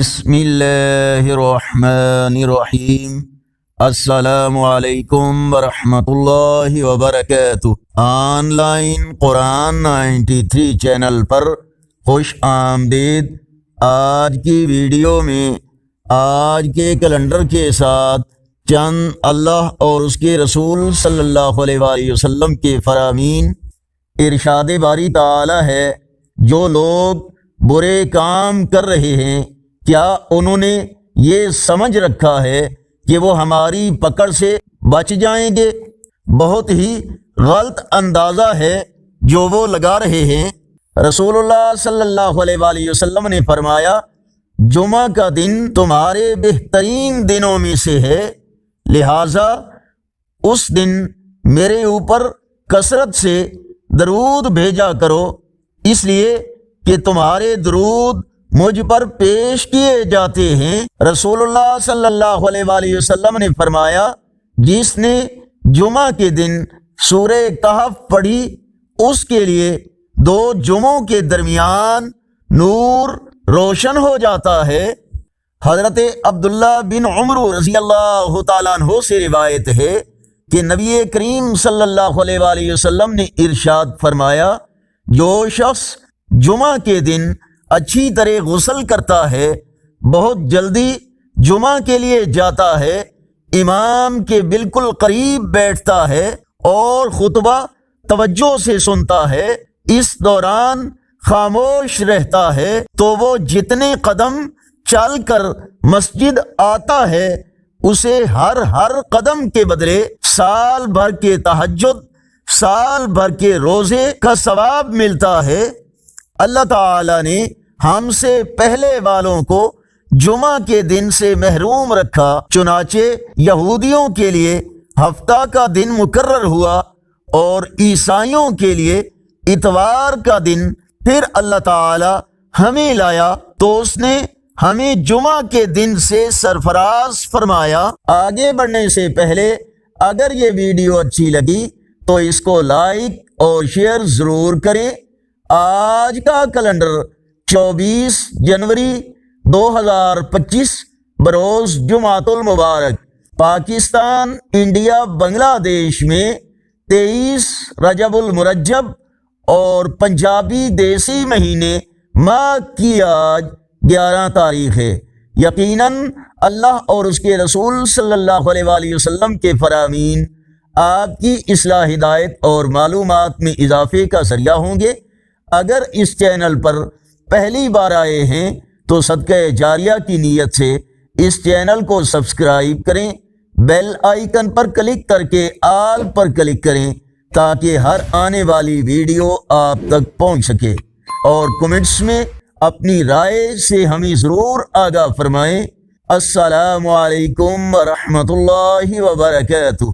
بسم اللہ الرحمن الرحیم۔ السلام علیکم ورحمۃ اللہ وبرکاتہ۔ آن لائن قرآن 93 چینل پر خوش آمدید۔ آج کی ویڈیو میں آج کے کیلنڈر کے ساتھ چند اللہ اور اس کے رسول صلی اللہ علیہ وآلہ وسلم کے فرامین۔ ارشاد باری تعالی ہے، جو لوگ برے کام کر رہے ہیں کیا انہوں نے یہ سمجھ رکھا ہے کہ وہ ہماری پکڑ سے بچ جائیں گے؟ بہت ہی غلط اندازہ ہے جو وہ لگا رہے ہیں۔ رسول اللہ صلی اللہ علیہ وآلہ وسلم نے فرمایا، جمعہ کا دن تمہارے بہترین دنوں میں سے ہے، لہٰذا اس دن میرے اوپر کثرت سے درود بھیجا کرو، اس لیے کہ تمہارے درود مجھ پر پیش کیے جاتے ہیں۔ رسول اللہ صلی اللہ علیہ وآلہ وسلم نے فرمایا، جس نے جمعہ کے دن سورہ کہف پڑھی اس کے لیے 2 جمعوں کے درمیان نور روشن ہو جاتا ہے۔ حضرت عبداللہ بن عمر رضی اللہ تعالیٰ عنہ سے روایت ہے کہ نبی کریم صلی اللہ علیہ وآلہ وسلم نے ارشاد فرمایا، جو شخص جمعہ کے دن اچھی طرح غسل کرتا ہے، بہت جلدی جمعہ کے لیے جاتا ہے، امام کے بالکل قریب بیٹھتا ہے اور خطبہ توجہ سے سنتا ہے، اس دوران خاموش رہتا ہے، تو وہ جتنے قدم چل کر مسجد آتا ہے اسے ہر قدم کے بدلے سال بھر کے تہجد، سال بھر کے روزے کا ثواب ملتا ہے۔ اللہ تعالی نے ہم سے پہلے والوں کو جمعہ کے دن سے محروم رکھا، چنانچہ یہودیوں کے لیے ہفتہ کا دن مقرر ہوا اور عیسائیوں کے لیے اتوار کا دن۔ پھر اللہ تعالی ہمیں لایا تو اس نے ہمیں جمعہ کے دن سے سرفراز فرمایا۔ آگے بڑھنے سے پہلے اگر یہ ویڈیو اچھی لگی تو اس کو لائک اور شیئر ضرور کریں۔ آج کا کیلنڈر 24 جنوری 2025 بروز جمعۃ المبارک، پاکستان، انڈیا، بنگلہ دیش میں 23 رجب المرجب اور پنجابی دیسی مہینے ماہ کی آج 11 تاریخ ہے۔ یقیناً اللہ اور اس کے رسول صلی اللہ علیہ وآلہ وسلم کے فرامین آپ کی اصلاح، ہدایت اور معلومات میں اضافے کا ذریعہ ہوں گے۔ اگر اس چینل پر پہلی بار آئے ہیں تو صدقہ جاریہ کی نیت سے اس چینل کو سبسکرائب کریں، بیل آئیکن پر کلک کر کے آل پر کلک کریں تاکہ ہر آنے والی ویڈیو آپ تک پہنچ سکے، اور کمنٹس میں اپنی رائے سے ہمیں ضرور آگاہ فرمائیں۔ السلام علیکم ورحمۃ اللہ وبرکاتہ۔